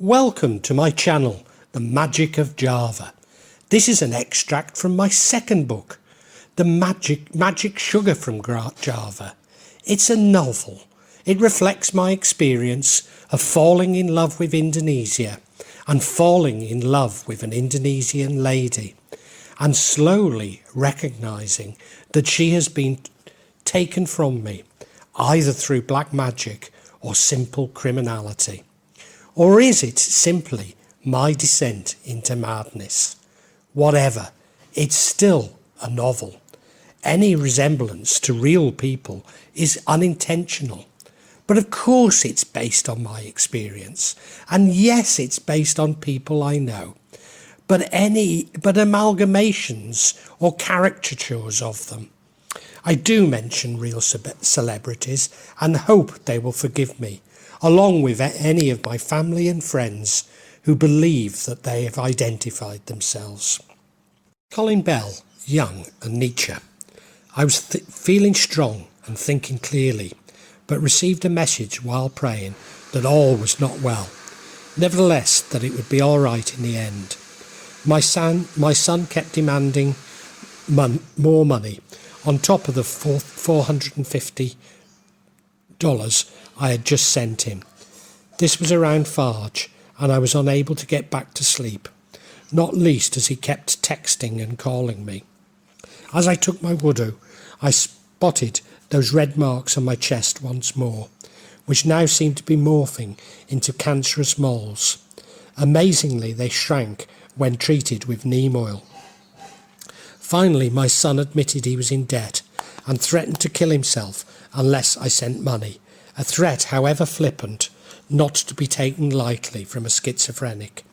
Welcome to my channel, The Magic of Java. This is an extract from my second book, The Magic Sugar from Java. It's a novel. It reflects my experience of falling in love with Indonesia and falling in love with an Indonesian lady and slowly recognising that she has been taken from me either through black magic or simple criminality. Or is it simply my descent into madness? Whatever, it's still a novel. Any resemblance to real people is unintentional. But of course it's based on my experience. And yes, it's based on people I know. But amalgamations or caricatures of them. I do mention real celebrities and hope they will forgive me, along with any of my family and friends who believe that they have identified themselves. Colin, Jung and Nietzsche. I was feeling strong and thinking clearly, but received a message while praying that all was not well. Nevertheless, that it would be all right in the end. My son kept demanding more money on top of the $450 I had just sent him. This was around Farge, and I was unable to get back to sleep, not least as he kept texting and calling me. As I took my wudu, I spotted those red marks on my chest once more, which now seemed to be morphing into cancerous moles. Amazingly, they shrank when treated with neem oil. Finally, my son admitted he was in debt and threatened to kill himself unless I sent money. A threat, however flippant, not to be taken lightly from a schizophrenic.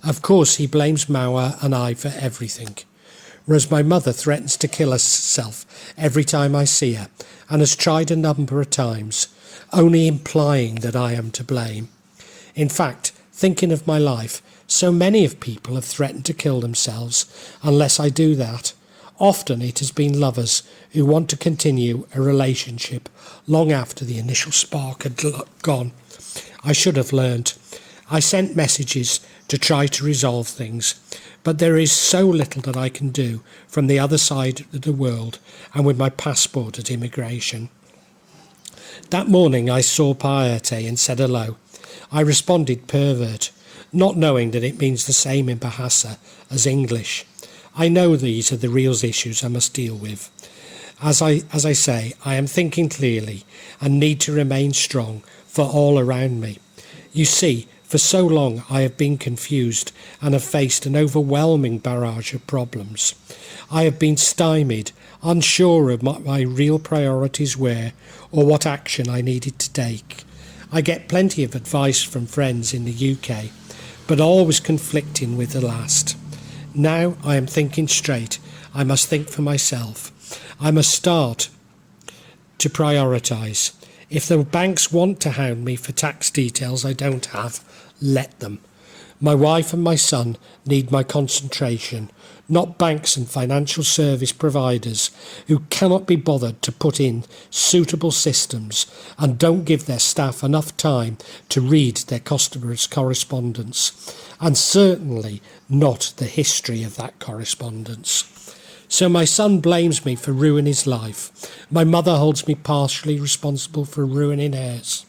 Of course, he blames Mawar and I for everything, whereas my mother threatens to kill herself every time I see her and has tried a number of times, only implying that I am to blame. In fact, thinking of my life, so many of people have threatened to kill themselves unless I do that. Often it has been lovers who want to continue a relationship long after the initial spark had gone. I should have learned. I sent messages to try to resolve things, but there is so little that I can do from the other side of the world and with my passport at immigration. That morning I saw Piete and said hello. I responded pervert, not knowing that it means the same in Bahasa as English. I know these are the real issues I must deal with. As I say, I am thinking clearly and need to remain strong for all around me. You see, for so long I have been confused and have faced an overwhelming barrage of problems. I have been stymied, unsure of what my real priorities were or what action I needed to take. I get plenty of advice from friends in the UK, but always conflicting with the last. Now I am thinking straight. I must think for myself. I must start to prioritise. If the banks want to hound me for tax details I don't have, let them. My wife and my son need my concentration, not banks and financial service providers who cannot be bothered to put in suitable systems and don't give their staff enough time to read their customers' correspondence, and certainly not the history of that correspondence. So my son blames me for ruining his life. My mother holds me partially responsible for ruining hers.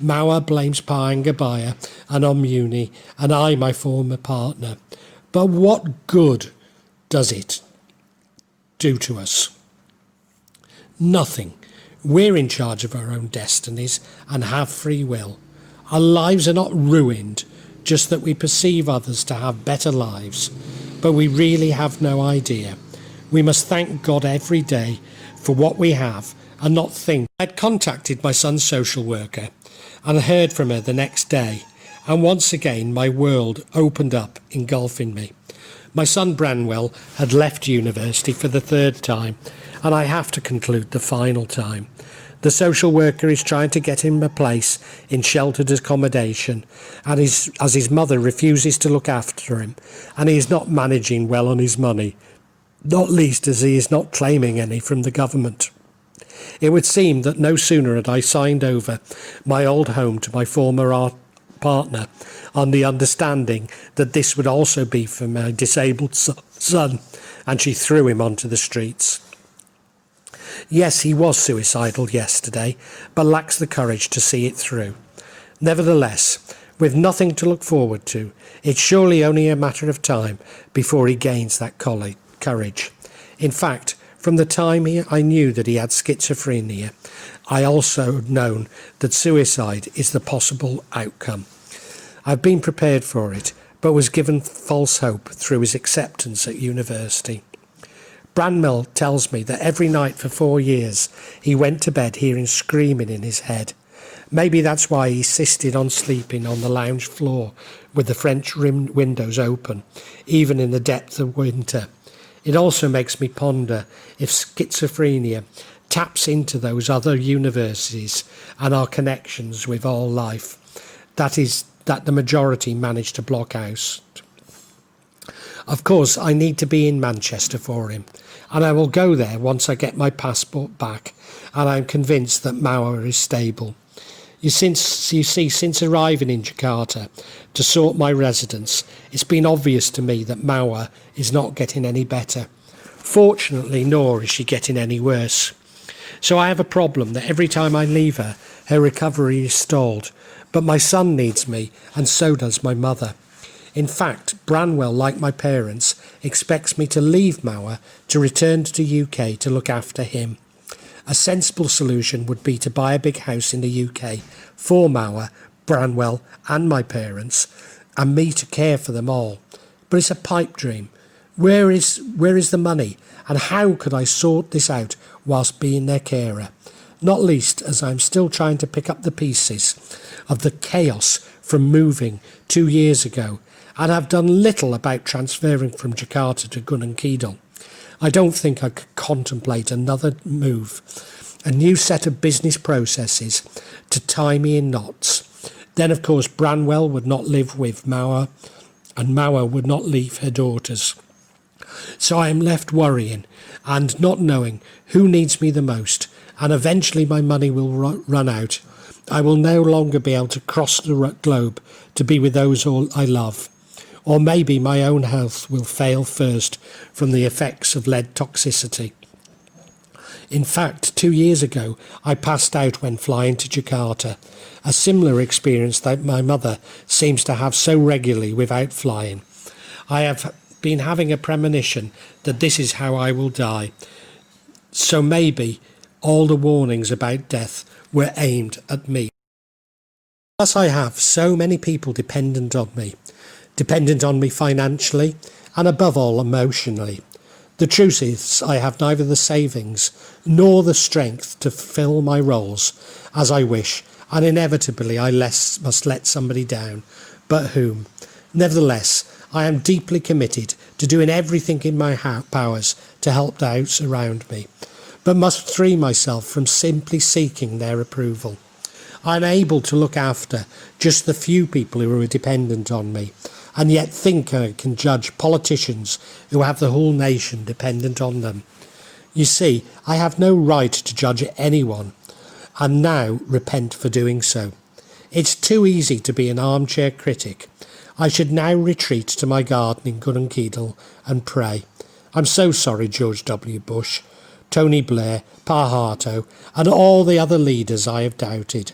Mawar blames Pahangabaya and Omuni, and I my former partner. But what good does it do to us? Nothing. We're in charge of our own destinies and have free will. Our lives are not ruined, just that we perceive others to have better lives, but we really have no idea. We must thank God every day for what we have and not think. I had contacted my son's social worker and heard from her the next day, and once again my world opened up, engulfing me. My son Branwell had left university for the third time, and I have to conclude the final time. The social worker is trying to get him a place in sheltered accommodation, and as his mother refuses to look after him, and he is not managing well on his money, not least as he is not claiming any from the government. It would seem that no sooner had I signed over my old home to my former partner on the understanding that this would also be for my disabled son, and she threw him onto the streets. Yes, he was suicidal yesterday, but lacks the courage to see it through. Nevertheless, with nothing to look forward to, it's surely only a matter of time before he gains that courage. In fact, from the time I knew that he had schizophrenia, I also known that suicide is the possible outcome. I've been prepared for it, but was given false hope through his acceptance at university. Branwell tells me that every night for 4 years he went to bed hearing screaming in his head. Maybe that's why he insisted on sleeping on the lounge floor with the French rimmed windows open, even in the depth of winter. It also makes me ponder if schizophrenia taps into those other universes and our connections with all life, that the majority manage to block out. Of course, I need to be in Manchester for him, and I will go there once I get my passport back, and I'm convinced that Mawar is stable. You see, since arriving in Jakarta to sort my residence, it's been obvious to me that Mawar is not getting any better. Fortunately, nor is she getting any worse. So I have a problem that every time I leave her, her recovery is stalled. But my son needs me, and so does my mother. In fact, Branwell, like my parents, expects me to leave Mawar to return to the UK to look after him. A sensible solution would be to buy a big house in the UK for Mawar, Branwell and my parents, and me to care for them all. But it's a pipe dream. Where is the money, and how could I sort this out whilst being their carer? Not least as I'm still trying to pick up the pieces of the chaos from moving 2 years ago, and have done little about transferring from Jakarta to Gunung Kidul. I don't think I could contemplate another move, a new set of business processes to tie me in knots. Then, of course, Branwell would not live with Mawar, and Mawar would not leave her daughters. So I am left worrying and not knowing who needs me the most, and eventually my money will run out. I will no longer be able to cross the globe to be with those I love. Or maybe my own health will fail first from the effects of lead toxicity. In fact, 2 years ago, I passed out when flying to Jakarta, a similar experience that my mother seems to have so regularly without flying. I have been having a premonition that this is how I will die. So maybe all the warnings about death were aimed at me. Plus I have so many people dependent on me financially, and above all emotionally. The truth is, I have neither the savings nor the strength to fill my roles as I wish, and inevitably I must let somebody down. But whom? Nevertheless, I am deeply committed to doing everything in my powers to help those around me, but must free myself from simply seeking their approval. I am able to look after just the few people who are dependent on me, and yet think I can judge politicians who have the whole nation dependent on them. You see, I have no right to judge anyone, and now repent for doing so. It's too easy to be an armchair critic. I should now retreat to my garden in Gunung Kidul and pray. I'm so sorry, George W. Bush, Tony Blair, Pa Harto, and all the other leaders I have doubted.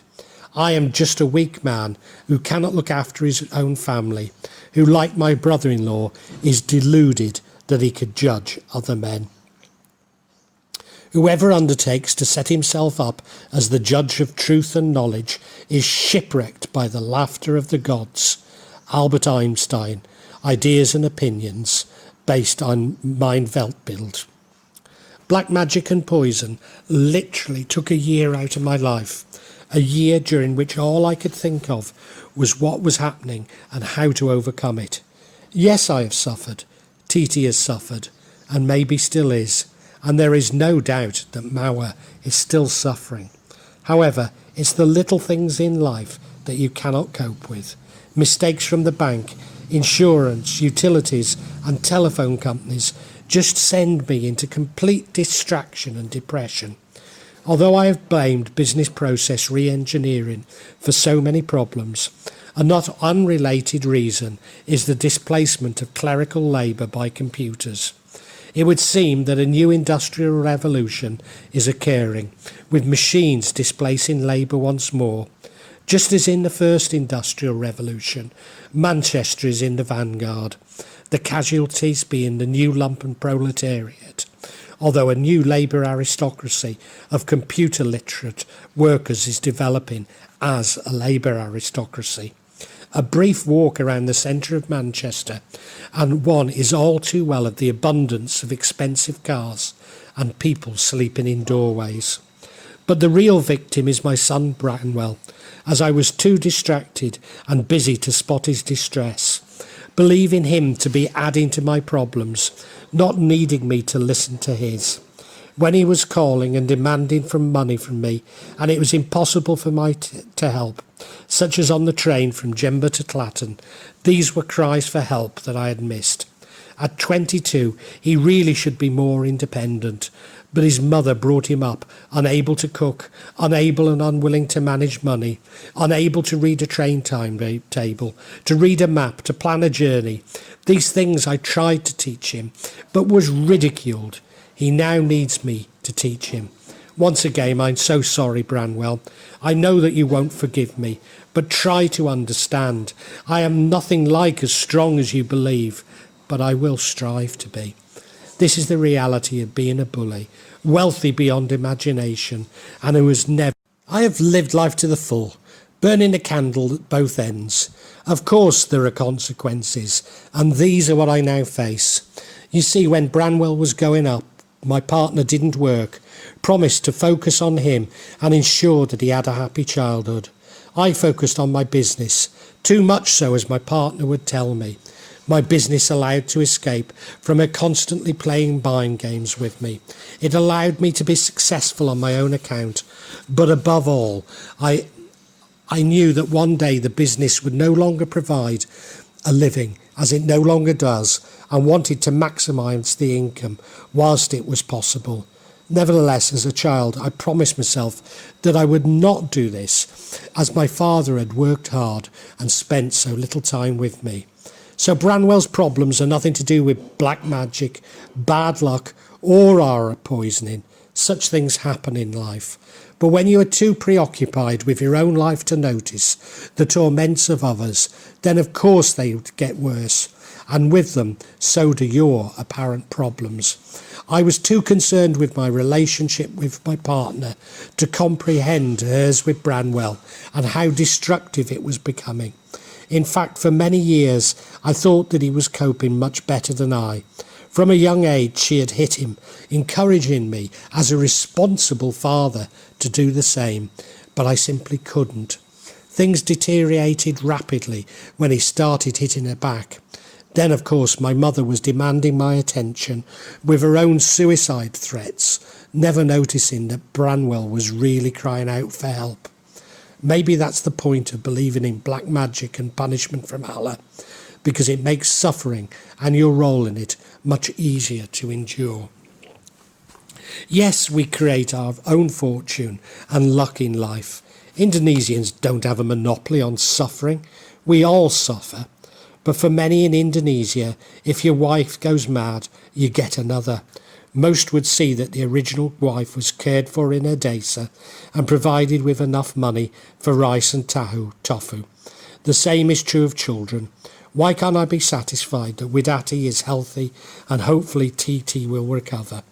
I am just a weak man who cannot look after his own family, who, like my brother-in-law, is deluded that he could judge other men. Whoever undertakes to set himself up as the judge of truth and knowledge is shipwrecked by the laughter of the gods. Albert Einstein, Ideas and Opinions, based on Mein Weltbild. Black magic and poison literally took a year out of my life. A year during which all I could think of was what was happening and how to overcome it. Yes, I have suffered. Titi has suffered, and maybe still is, and there is no doubt that Mawar is still suffering. However, it's the little things in life that you cannot cope with. Mistakes from the bank, insurance, utilities, and telephone companies just send me into complete distraction and depression. Although I have blamed business process re-engineering for so many problems, A not unrelated reason is the displacement of clerical labour by computers. It would seem that a new industrial revolution is occurring, with machines displacing labour once more. Just as in the first industrial revolution, Manchester is in the vanguard, the casualties being the new lumpen proletariat, although a new labour aristocracy of computer literate workers is developing as a labour aristocracy. A brief walk around the centre of Manchester, and one is all too well of the abundance of expensive cars and people sleeping in doorways. But the real victim is my son Branwell, as I was too distracted and busy to spot his distress, believing him to be adding to my problems, not needing me to listen to his. When he was calling and demanding money from me, and it was impossible for me to help, such as on the train from Jember to Clacton, these were cries for help that I had missed. At 22, he really should be more independent, but his mother brought him up, unable to cook, unable and unwilling to manage money, unable to read a train timetable, to read a map, to plan a journey. These things I tried to teach him, but was ridiculed. He now needs me to teach him. Once again, I'm so sorry, Branwell. I know that you won't forgive me, but try to understand. I am nothing like as strong as you believe, but I will strive to be. This is the reality of being a bully, wealthy beyond imagination, and who has never... I have lived life to the full, burning a candle at both ends. Of course there are consequences, and these are what I now face. You see, when Branwell was going up, my partner didn't work, promised to focus on him and ensure that he had a happy childhood. I focused on my business, too much so, as my partner would tell me. My business allowed to escape from her constantly playing mind games with me. It allowed me to be successful on my own account, but above all, I knew that one day the business would no longer provide a living, as it no longer does, and wanted to maximise the income whilst it was possible. Nevertheless, as a child, I promised myself that I would not do this, as my father had worked hard and spent so little time with me. So Branwell's problems are nothing to do with black magic, bad luck, or aura poisoning. Such things happen in life. But when you are too preoccupied with your own life to notice the torments of others, then of course they get worse, and with them so do your apparent problems. I was too concerned with my relationship with my partner to comprehend hers with Branwell and how destructive it was becoming. In fact, for many years I thought that he was coping much better than I. From a young age she had hit him, encouraging me as a responsible father to do the same, but I simply couldn't. Things deteriorated rapidly when he started hitting her back. Then, of course, my mother was demanding my attention with her own suicide threats, never noticing that Branwell was really crying out for help. Maybe that's the point of believing in black magic and punishment from Allah, because it makes suffering and your role in it much easier to endure. Yes, we create our own fortune and luck in life. Indonesians don't have a monopoly on suffering. We all suffer. But for many in Indonesia, if your wife goes mad, you get another. Most would see that the original wife was cared for in her desa and provided with enough money for rice and tofu. The same is true of children. Why can't I be satisfied that Widati is healthy and hopefully TT will recover?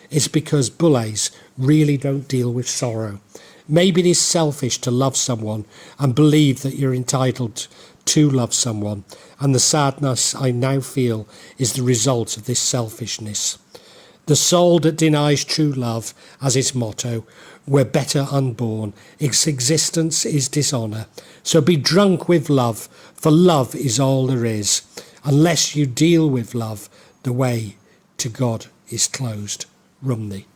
It's because bullies really don't deal with sorrow. Maybe it is selfish to love someone and believe that you're entitled to love someone, and the sadness I now feel is the result of this selfishness. The soul that denies true love as its motto, were better unborn, its existence is dishonour. So be drunk with love, for love is all there is. Unless you deal with love, the way to God is closed. Rumney.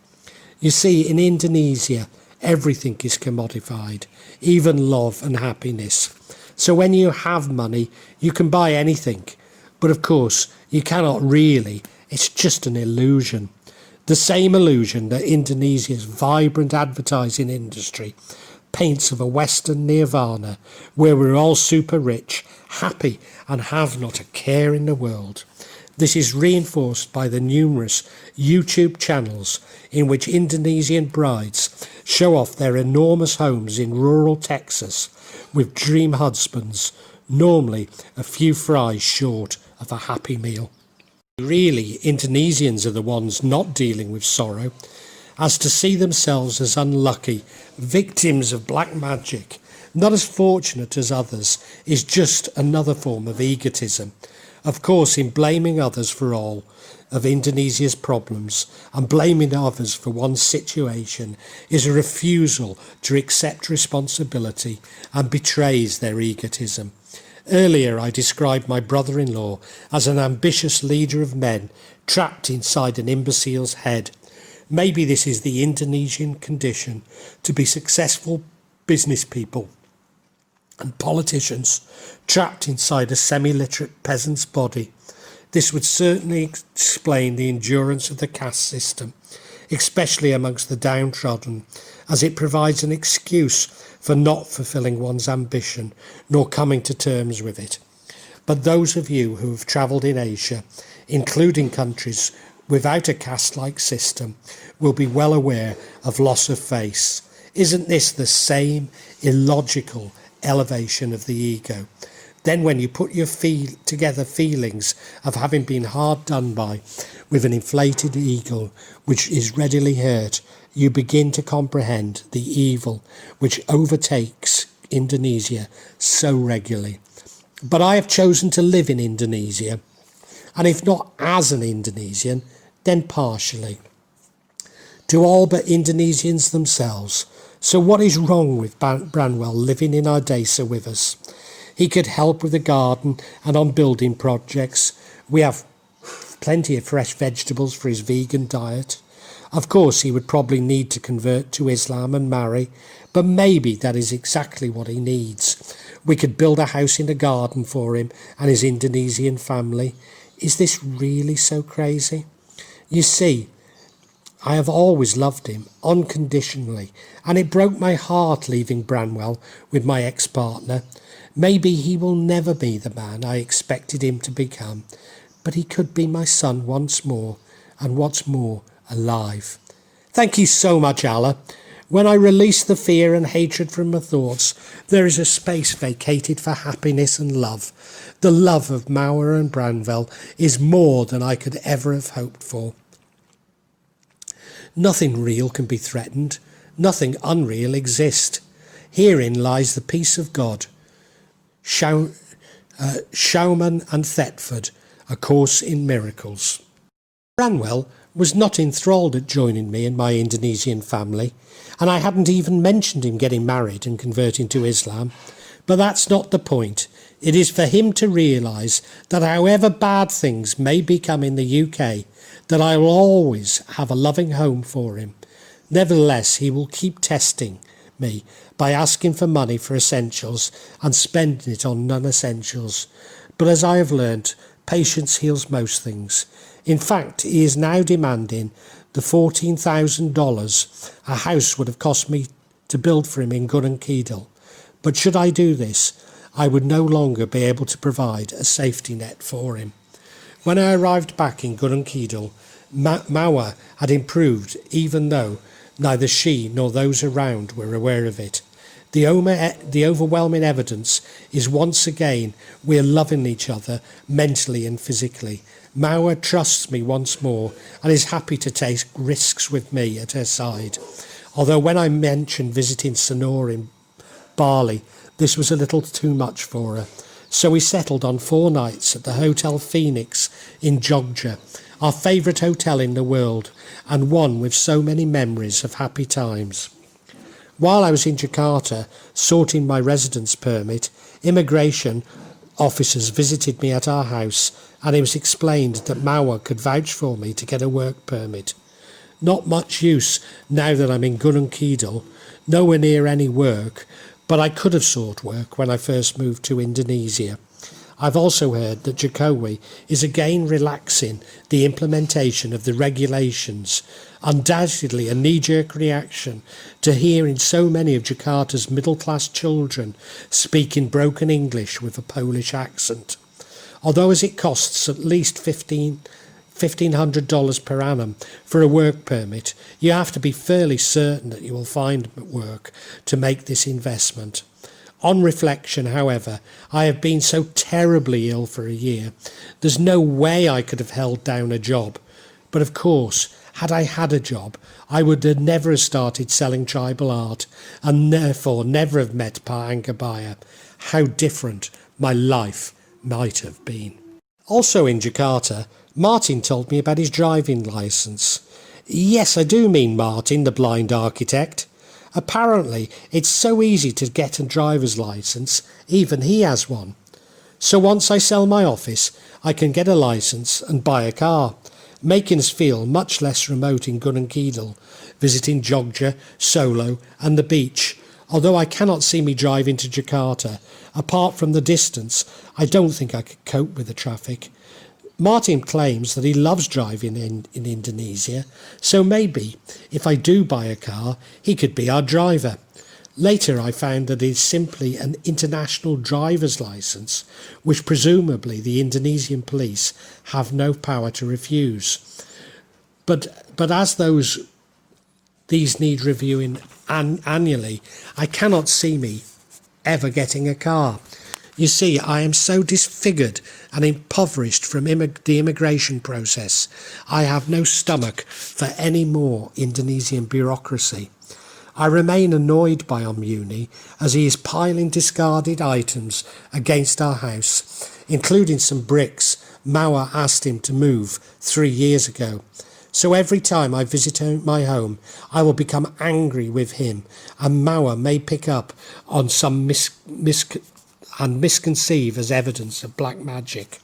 You see, in Indonesia, everything is commodified, even love and happiness. So when you have money, you can buy anything. But of course, you cannot really. It's just an illusion. The same illusion that Indonesia's vibrant advertising industry paints of a Western nirvana where we're all super rich, happy and have not a care in the world. This is reinforced by the numerous YouTube channels in which Indonesian brides show off their enormous homes in rural Texas with dream husbands, normally a few fries short of a happy meal. Really, Indonesians are the ones not dealing with sorrow, as to see themselves as unlucky, victims of black magic, not as fortunate as others, is just another form of egotism. Of course, in blaming others for all of Indonesia's problems and blaming others for one's situation is a refusal to accept responsibility and betrays their egotism. Earlier, I described my brother-in-law as an ambitious leader of men trapped inside an imbecile's head. Maybe this is the Indonesian condition to be successful business people and politicians trapped inside a semi-literate peasant's body. This would certainly explain the endurance of the caste system, especially amongst the downtrodden, as it provides an excuse for not fulfilling one's ambition nor coming to terms with it. But those of you who have travelled in Asia, including countries without a caste-like system, will be well aware of loss of face. Isn't this the same illogical elevation of the ego? Then when you put your together feelings of having been hard done by with an inflated ego which is readily hurt, you begin to comprehend the evil which overtakes Indonesia so regularly. But I have chosen to live in Indonesia, and if not as an Indonesian, then partially. To all but Indonesians themselves. So what is wrong with Branwell living in Ardesa with us? He could help with the garden and on building projects. We have plenty of fresh vegetables for his vegan diet. Of course, he would probably need to convert to Islam and marry, but maybe that is exactly what he needs. We could build a house in the garden for him and his Indonesian family. Is this really so crazy? You see, I have always loved him unconditionally, and it broke my heart leaving Branwell with my ex-partner. Maybe he will never be the man I expected him to become, but he could be my son once more, and what's more, alive. Thank you so much, Allah. When I release the fear and hatred from my thoughts, there is a space vacated for happiness and love. The love of Mawar and Branwell is more than I could ever have hoped for. Nothing real can be threatened. Nothing unreal exists. Herein lies the peace of God. Schauman and Thetford, A Course in Miracles. Branwell was not enthralled at joining me and my Indonesian family, and I hadn't even mentioned him getting married and converting to Islam. But that's not the point. It is for him to realise that however bad things may become in the UK, that I will always have a loving home for him. Nevertheless, he will keep testing me by asking for money for essentials and spending it on non-essentials. But as I have learnt, patience heals most things. In fact, he is now demanding the $14,000 a house would have cost me to build for him in Gunung Kidul. But should I do this, I would no longer be able to provide a safety net for him. When I arrived back in Gunung Kidul, Mawar had improved, even though neither she nor those around were aware of it. The overwhelming evidence is once again we are loving each other mentally and physically. Mawar trusts me once more and is happy to take risks with me at her side. Although when I mentioned visiting Sanur in Bali, this was a little too much for her. So we settled on 4 nights at the Hotel Phoenix in Jogja, our favourite hotel in the world, and one with so many memories of happy times. While I was in Jakarta sorting my residence permit, immigration officers visited me at our house, and it was explained that Mawar could vouch for me to get a work permit. Not much use now that I'm in Gunung Kidul, nowhere near any work, but I could have sought work when I first moved to Indonesia. I've also heard that Jokowi is again relaxing the implementation of the regulations, undoubtedly a knee-jerk reaction to hearing so many of Jakarta's middle-class children speaking broken English with a Polish accent. Although as it costs at least $1,500 per annum for a work permit, you have to be fairly certain that you will find work to make this investment. On reflection, however, I have been so terribly ill for a year, there's no way I could have held down a job. But of course, had I had a job, I would have never started selling tribal art and therefore never have met Pa Anggabaya. How different my life might have been. Also in Jakarta, Martin told me about his driving licence. Yes, I do mean Martin, the blind architect. Apparently, it's so easy to get a driver's licence, even he has one. So once I sell my office, I can get a licence and buy a car, making us feel much less remote in Gunung Kidul, visiting Jogja, Solo and the beach. Although I cannot see me drive into Jakarta, apart from the distance, I don't think I could cope with the traffic. Martin claims that he loves driving in Indonesia, so maybe, if I do buy a car, he could be our driver. Later I found that it is simply an international driver's licence, which presumably the Indonesian police have no power to refuse. But as these need reviewing annually, I cannot see me ever getting a car. You see, I am so disfigured and impoverished from the immigration process, I have no stomach for any more Indonesian bureaucracy. I remain annoyed by Omuni as he is piling discarded items against our house, including some bricks Mawar asked him to move 3 years ago. So every time I visit my home, I will become angry with him, and Mawar may pick up on some misconceive as evidence of black magic.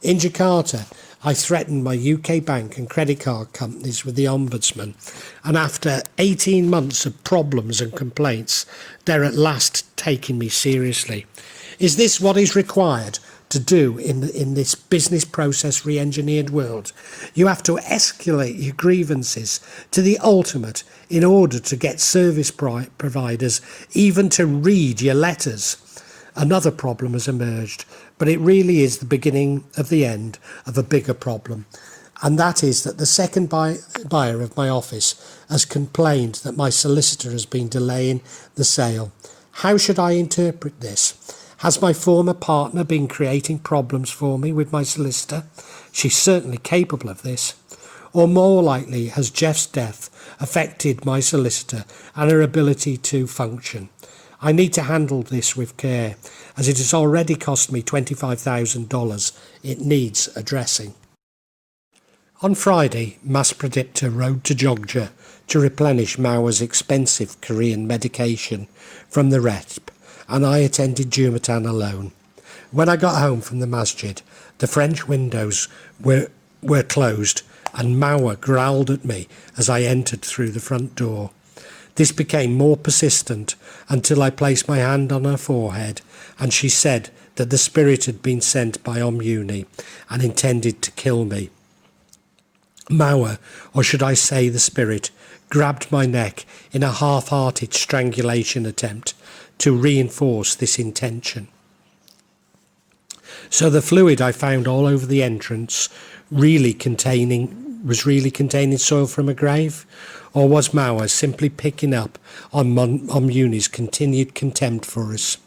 In Jakarta, I threatened my UK bank and credit card companies with the Ombudsman, and after 18 months of problems and complaints, they're at last taking me seriously. Is this what is required to do in this business process re-engineered world? You have to escalate your grievances to the ultimate in order to get service providers even to read your letters. Another problem has emerged, but it really is the beginning of the end of a bigger problem, and that is that the second buyer of my office has complained that my solicitor has been delaying the sale. How should I interpret this? Has my former partner been creating problems for me with my solicitor? She's certainly capable of this. Or more likely, has Jeff's death affected my solicitor and her ability to function? I need to handle this with care, as it has already cost me $25,000. It needs addressing. On Friday, Mass Predictor rode to Jogja to replenish Mawar's expensive Korean medication from the rep, and I attended Jumatan alone. When I got home from the masjid, the French windows were closed, and Mawar growled at me as I entered through the front door. This became more persistent until I placed my hand on her forehead, and she said that the spirit had been sent by Omuni and intended to kill me. Mawar, or should I say the spirit, grabbed my neck in a half-hearted strangulation attempt to reinforce this intention. So the fluid I found all over the entrance was really containing soil from a grave? Or was Mawar simply picking up on Muni's continued contempt for us?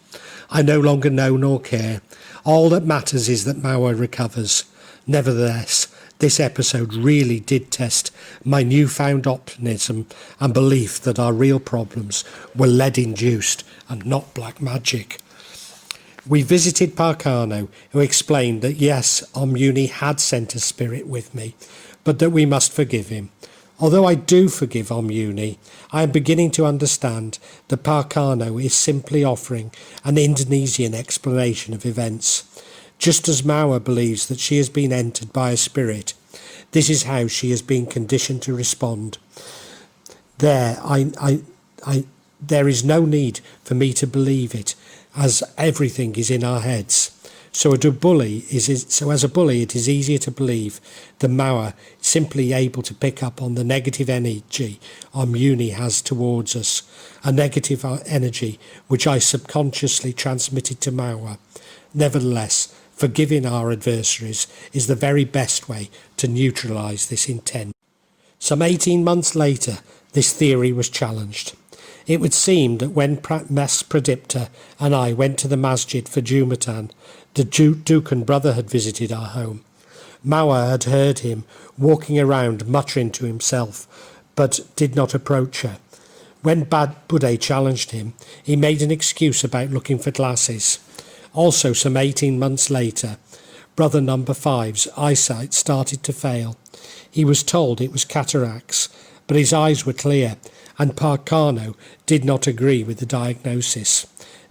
I no longer know nor care. All that matters is that Mawar recovers. Nevertheless, this episode really did test my newfound optimism and belief that our real problems were lead-induced and not black magic. We visited Parkano, who explained that yes, Omuni had sent a spirit with me, but that we must forgive him. Although I do forgive Omuni, I am beginning to understand that Parkano is simply offering an Indonesian explanation of events. Just as Mawar believes that she has been entered by a spirit, this is how she has been conditioned to respond. There is no need for me to believe it, as everything is in our heads. So as a bully, it is easier to believe that Mawar is simply able to pick up on the negative energy Muni has towards us, a negative energy which I subconsciously transmitted to Mawar. Nevertheless, forgiving our adversaries is the very best way to neutralise this intent. Some 18 months later, this theory was challenged. It would seem that when Mas Pradipta and I went to the masjid for Jumatan, the Dukan brother had visited our home. Mawar had heard him walking around muttering to himself, but did not approach her. When Budde challenged him, he made an excuse about looking for glasses. Also, some 18 months later, brother number 5's eyesight started to fail. He was told it was cataracts, but his eyes were clear, and Parkano did not agree with the diagnosis.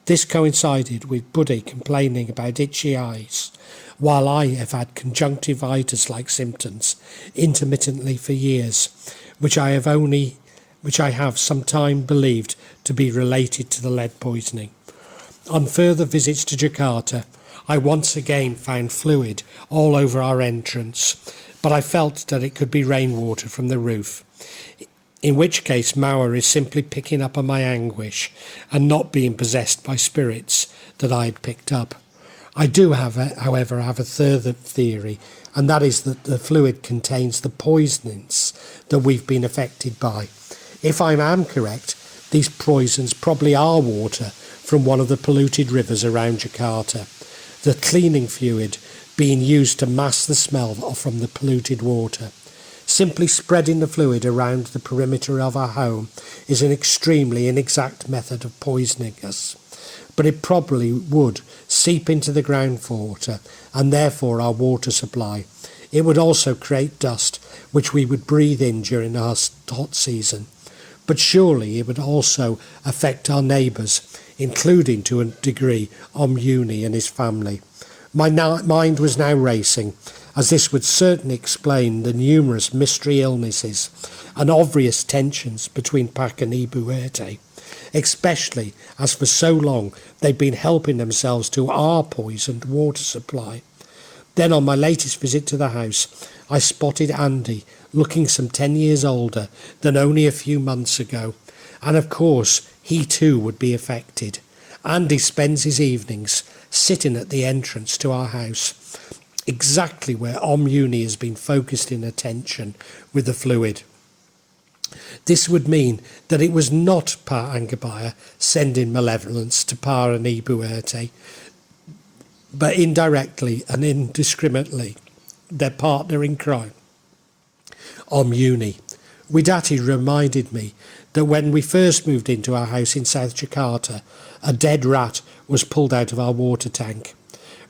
This coincided with Budde complaining about itchy eyes, while I have had conjunctivitis-like symptoms intermittently for years, which I have some time believed to be related to the lead poisoning. On further visits to Jakarta, I once again found fluid all over our entrance, but I felt that it could be rainwater from the roof, in which case Mawar is simply picking up on my anguish and not being possessed by spirits that I had picked up. I do, however, have a further theory, and that is that the fluid contains the poisons that we've been affected by. If I am correct, these poisons probably are water from one of the polluted rivers around Jakarta, the cleaning fluid being used to mask the smell from the polluted water. Simply spreading the fluid around the perimeter of our home is an extremely inexact method of poisoning us, but it probably would seep into the groundwater and therefore our water supply. It would also create dust, which we would breathe in during our hot season. But surely it would also affect our neighbours, including to a degree Muni and his family. My mind was now racing, as this would certainly explain the numerous mystery illnesses and obvious tensions between Pak and Ibu Erte, especially as for so long they'd been helping themselves to our poisoned water supply. Then on my latest visit to the house, I spotted Andy, looking some 10 years older than only a few months ago, and of course he too would be affected. Andy spends his evenings sitting at the entrance to our house, exactly where Muni has been focused in attention with the fluid. This would mean that it was not Pa Angabaya sending malevolence to Pa and Ibu Erte, but indirectly and indiscriminately their partner in crime, Muni. Widati reminded me that when we first moved into our house in South Jakarta, a dead rat was pulled out of our water tank.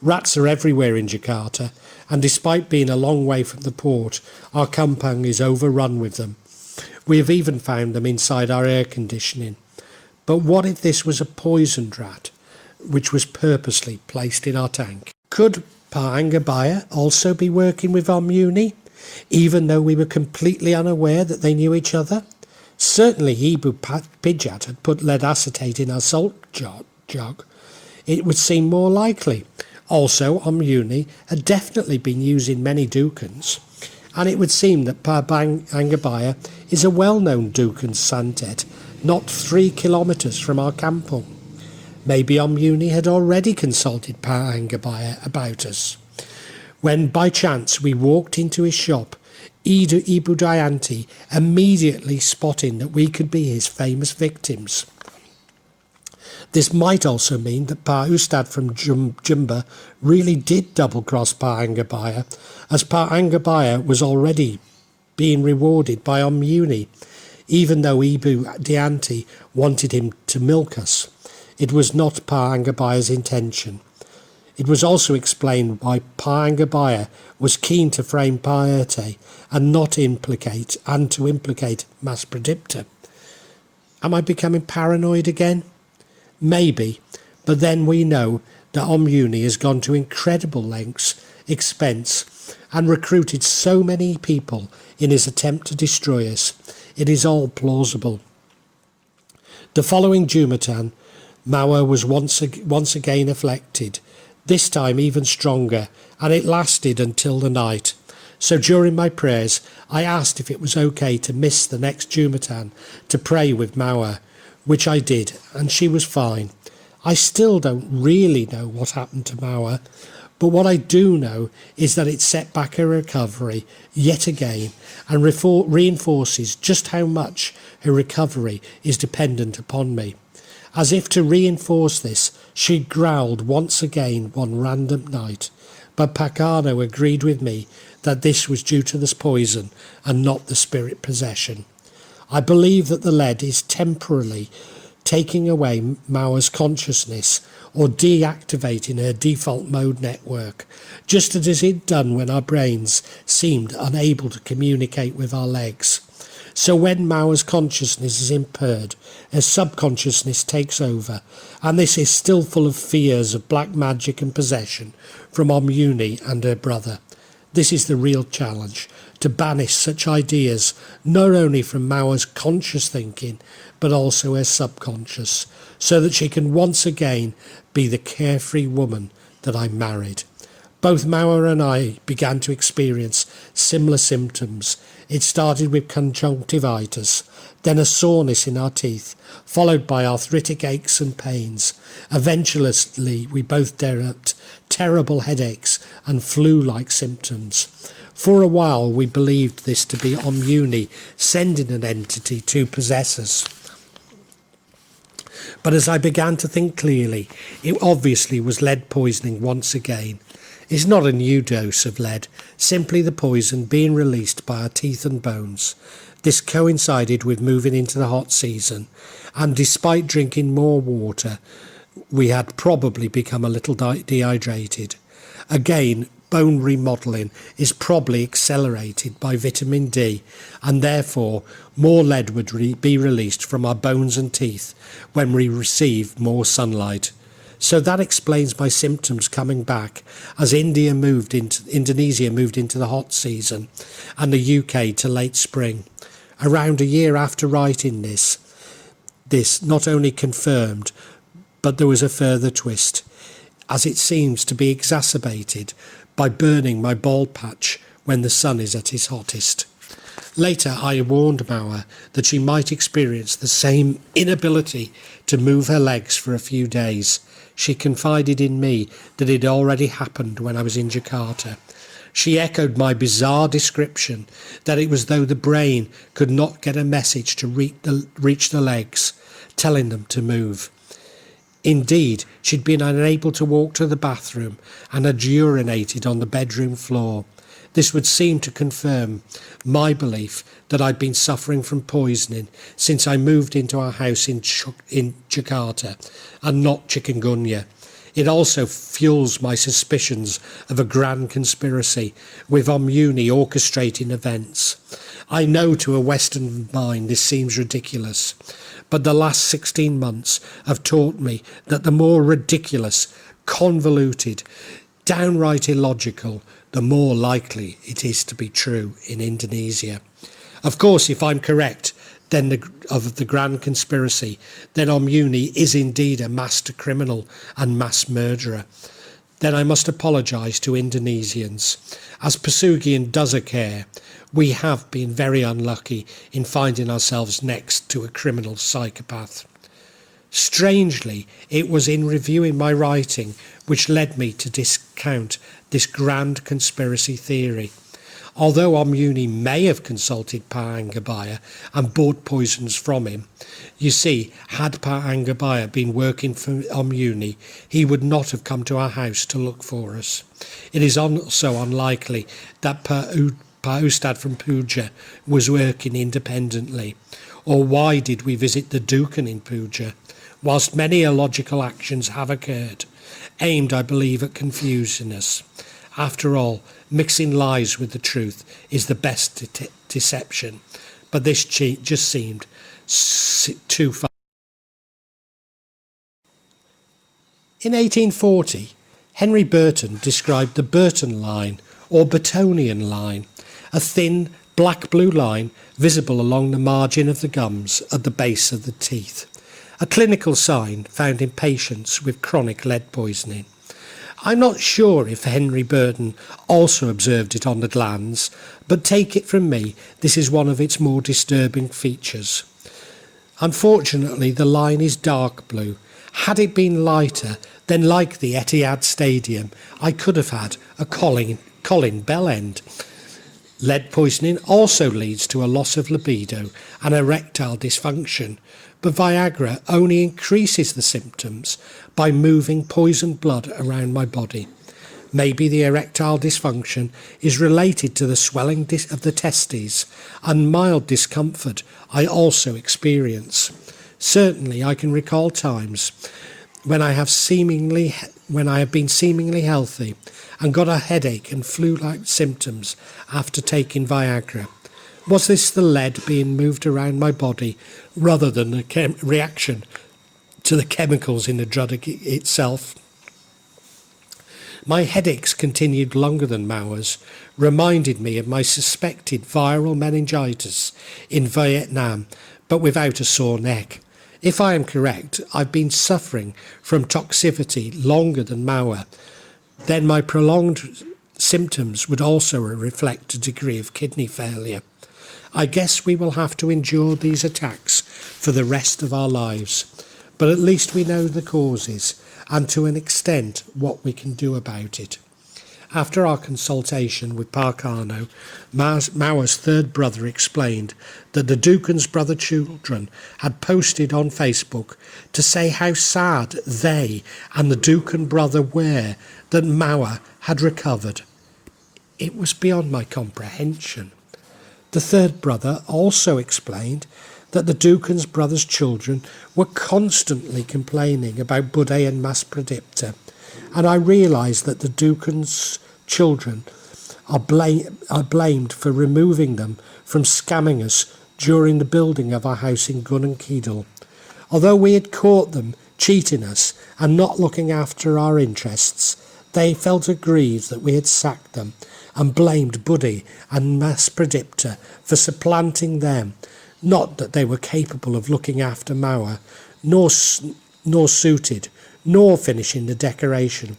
Rats are everywhere in Jakarta, and despite being a long way from the port, our compound is overrun with them. We have even found them inside our air conditioning. But what if this was a poisoned rat, which was purposely placed in our tank? Could Pa Angabaya also be working with Muni, even though we were completely unaware that they knew each other? Certainly Ibu Pijat had put lead acetate in our salt jug. It would seem more likely. Also, Muni had definitely been using many Dukans, and it would seem that Pa Angabaya is a well-known Dukan Santet, not 3 kilometres from our kampung. Maybe Muni had already consulted Pa Angabaya about us. When by chance we walked into his shop, Ibu Dayanti immediately spotting that we could be his famous victims. This might also mean that Pa Ustad from Jumba really did double-cross Pa Angabaya, as Pa Angabaya was already being rewarded by Muni, even though Ibu Dayanti wanted him to milk us. It was not Pa Angabaya's intention. It was also explained why Pa Angabaya was keen to frame Pa Erte and to implicate Mas Pradipta. Am I becoming paranoid again? Maybe, but then we know that Muni has gone to incredible lengths, expense, and recruited so many people in his attempt to destroy us. It is all plausible. The following Jumatan, Mawar was once again afflicted, this time even stronger, and it lasted until the night. So during my prayers, I asked if it was okay to miss the next Jumatan to pray with Mawar, which I did, and she was fine. I still don't really know what happened to Mawar, but what I do know is that it set back her recovery yet again and reinforces just how much her recovery is dependent upon me. As if to reinforce this, she growled once again one random night, but Pacano agreed with me that this was due to the poison and not the spirit possession. I believe that the lead is temporarily taking away Mawar's consciousness or deactivating her default mode network, just as it had done when our brains seemed unable to communicate with our legs. So when Mawar's consciousness is impaired, her subconsciousness takes over, and this is still full of fears of black magic and possession from Omuni and her brother. This is the real challenge, to banish such ideas not only from Mawar's conscious thinking, but also her subconscious, so that she can once again be the carefree woman that I married. Both Mawar and I began to experience similar symptoms. It started with conjunctivitis, then a soreness in our teeth, followed by arthritic aches and pains. Eventually, we both developed terrible headaches and flu-like symptoms. For a while, we believed this to be Omuni sending an entity to possess us. But as I began to think clearly, it obviously was lead poisoning once again. It's not a new dose of lead, simply the poison being released by our teeth and bones. This coincided with moving into the hot season, and despite drinking more water, we had probably become a little dehydrated. Again, bone remodelling is probably accelerated by vitamin D, and therefore more lead would be released from our bones and teeth when we receive more sunlight. So that explains my symptoms coming back as Indonesia moved into the hot season and the UK to late spring. Around a year after writing this not only confirmed, but there was a further twist, as it seems to be exacerbated by burning my bald patch when the sun is at its hottest. Later, I warned Mawar that she might experience the same inability to move her legs for a few days. She confided in me that it had already happened when I was in Jakarta. She echoed my bizarre description that it was though the brain could not get a message to reach the legs, telling them to move. Indeed, she'd been unable to walk to the bathroom and had urinated on the bedroom floor. This would seem to confirm my belief that I'd been suffering from poisoning since I moved into our house in Jakarta and not chikungunya. It also fuels my suspicions of a grand conspiracy with Omuni orchestrating events. I know to a Western mind this seems ridiculous, but the last 16 months have taught me that the more ridiculous, convoluted, downright illogical, the more likely it is to be true in Indonesia. Of course, if I'm correct, then of the grand conspiracy, then Omuni is indeed a master criminal and mass murderer. Then I must apologise to Indonesians. As Pesugian does occur, we have been very unlucky in finding ourselves next to a criminal psychopath. Strangely, it was in reviewing my writing which led me to discount this grand conspiracy theory. Although Omuni may have consulted Pa Anggabaya and bought poisons from him, you see, had Pa Anggabaya been working for Omuni, he would not have come to our house to look for us. It is also unlikely that Pa Ustad from Puja was working independently. Or why did we visit the Dukan in Puja? Whilst many illogical actions have occurred, aimed, I believe, at confusing us. After all, mixing lies with the truth is the best deception, but this just seemed too far. In 1840, Henry Burton described the Burton line, or Burtonian line, a thin, black-blue line visible along the margin of the gums at the base of the teeth, a clinical sign found in patients with chronic lead poisoning. I'm not sure if Henry Burton also observed it on the glands, but take it from me, this is one of its more disturbing features. Unfortunately, the line is dark blue. Had it been lighter, then like the Etihad Stadium, I could have had a Colin bell end. Lead poisoning also leads to a loss of libido and erectile dysfunction, but Viagra only increases the symptoms by moving poisoned blood around my body. Maybe the erectile dysfunction is related to the swelling of the testes and mild discomfort I also experience. Certainly I can recall times when I have been seemingly healthy and got a headache and flu-like symptoms after taking Viagra. Was this the lead being moved around my body rather than a reaction to the chemicals in the drug itself? My headaches continued longer than Mawar's, reminded me of my suspected viral meningitis in Vietnam, but without a sore neck. If I am correct, I've been suffering from toxicity longer than Mawar. Then my prolonged symptoms would also reflect a degree of kidney failure. I guess we will have to endure these attacks for the rest of our lives, but at least we know the causes and to an extent what we can do about it. After our consultation with Parkano, Mawar's third brother explained that the Ducan's brother children had posted on Facebook to say how sad they and the Ducan brother were that Mawar had recovered. It was beyond my comprehension. The third brother also explained that the Ducan's brother's children were constantly complaining about Buddha and Mas Pradipta, and I realised that the Ducan's children are blamed for removing them from scamming us during the building of our house in Gun and Keedle. Although we had caught them cheating us and not looking after our interests, they felt aggrieved that we had sacked them and blamed Buddha and Mas Pradipta for supplanting them, not that they were capable of looking after Mawar, nor suited, nor finishing the decoration.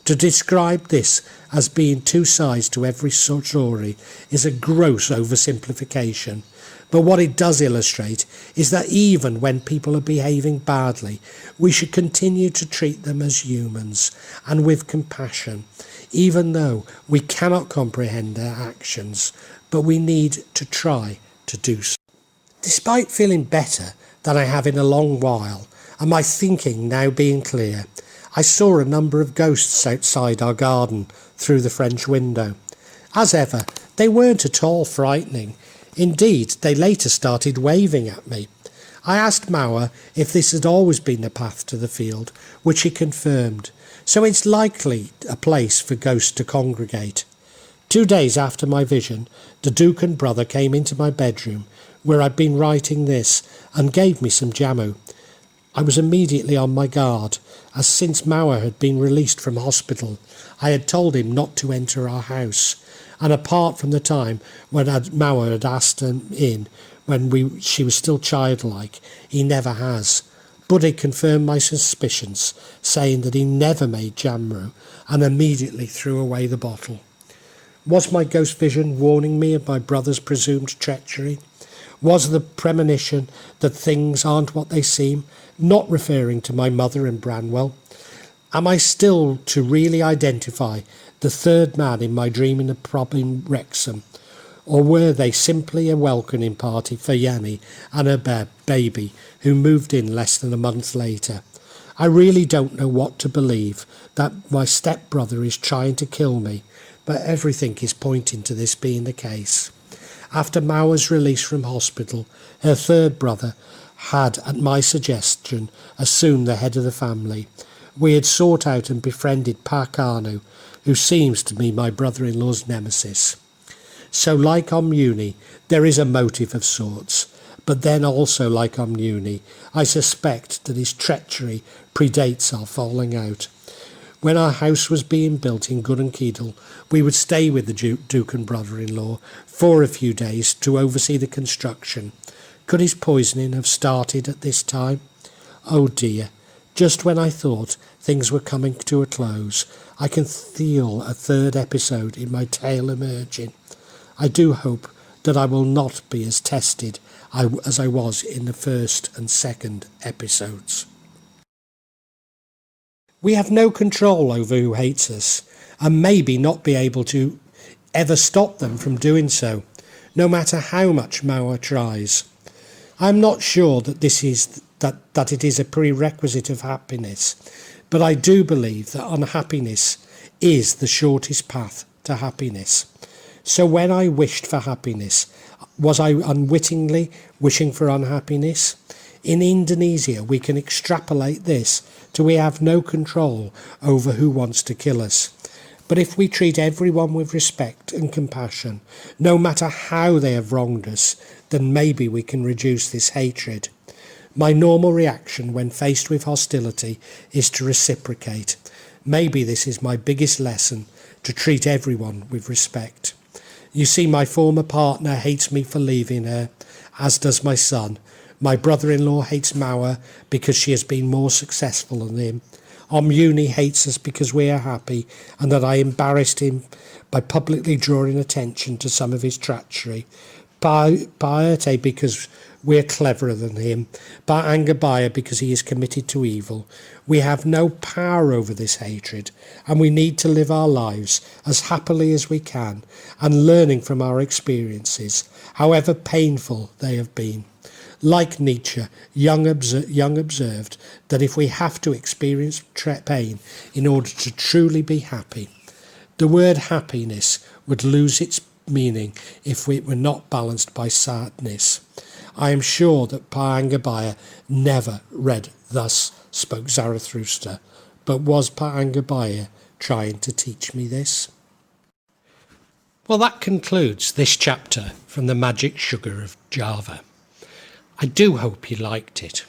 To describe this as being two sides to every story is a gross oversimplification, but what it does illustrate is that even when people are behaving badly, we should continue to treat them as humans and with compassion, even though we cannot comprehend their actions, but we need to try to do so. Despite feeling better than I have in a long while, and my thinking now being clear, I saw a number of ghosts outside our garden through the French window. As ever, they weren't at all frightening. Indeed, they later started waving at me. I asked Mawar if this had always been the path to the field, which he confirmed. So it's likely a place for ghosts to congregate. 2 days after my vision, the Ducan brother came into my bedroom, where I'd been writing this, and gave me some jamu. I was immediately on my guard, as since Mawar had been released from hospital, I had told him not to enter our house, and apart from the time when Mawar had asked him in, when she was still childlike, he never has. Buddha confirmed my suspicions, saying that he never made jamru, and immediately threw away the bottle. Was my ghost vision warning me of my brother's presumed treachery? Was the premonition that things aren't what they seem not referring to my mother and Branwell? Am I still to really identify the third man in my dream in the pub in Wrexham? Or were they simply a welcoming party for Yanni and her baby, who moved in less than a month later? I really don't know what to believe, that my stepbrother is trying to kill me, but everything is pointing to this being the case. After Mawar's release from hospital, her third brother had, at my suggestion, assumed the head of the family. We had sought out and befriended Parkano, who seems to be my brother-in-law's nemesis. So, like Omuni, there is a motive of sorts, but then also like Omuni, I suspect that his treachery predates our falling out. When our house was being built in Gun and Keedle, we would stay with the Duke and brother-in-law for a few days to oversee the construction. Could his poisoning have started at this time? Oh dear, Just when I thought things were coming to a close, I can feel a third episode in my tale emerging. I do hope that I will not be as tested as I was in the first and second episodes. We have no control over who hates us, and maybe not be able to ever stop them from doing so, no matter how much Mawar tries. I am not sure that that it is a prerequisite of happiness, but I do believe that unhappiness is the shortest path to happiness. So when I wished for happiness, was I unwittingly wishing for unhappiness? In Indonesia, we can extrapolate this to we have no control over who wants to kill us. But if we treat everyone with respect and compassion, no matter how they have wronged us, then maybe we can reduce this hatred. My normal reaction when faced with hostility is to reciprocate. Maybe this is my biggest lesson, to treat everyone with respect. You see, my former partner hates me for leaving her, as does my son. My brother-in-law hates Mawar because she has been more successful than him. Uni hates us because we are happy and that I embarrassed him by publicly drawing attention to some of his treachery. Paete because we're cleverer than him. Angabaya because he is committed to evil. We have no power over this hatred, and we need to live our lives as happily as we can and learning from our experiences, however painful they have been. Like Nietzsche, Jung observed that if we have to experience pain in order to truly be happy, the word happiness would lose its meaning if it were not balanced by sadness. I am sure that Angabaya never read Thus Spoke Zarathustra, but was Angabaya trying to teach me this? Well, that concludes this chapter from The Magic Sugar of Java. I do hope you liked it.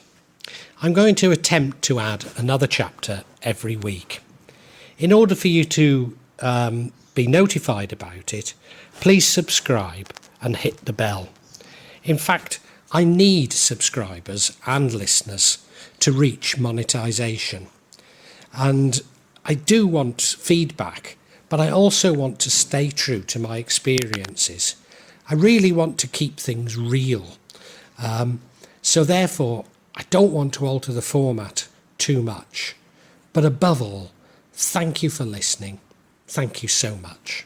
I'm going to attempt to add another chapter every week. In order for you to be notified about it, please subscribe and hit the bell. In fact, I need subscribers and listeners to reach monetization. And I do want feedback, but I also want to stay true to my experiences. I really want to keep things real. So therefore, I don't want to alter the format too much. But above all, thank you for listening. Thank you so much.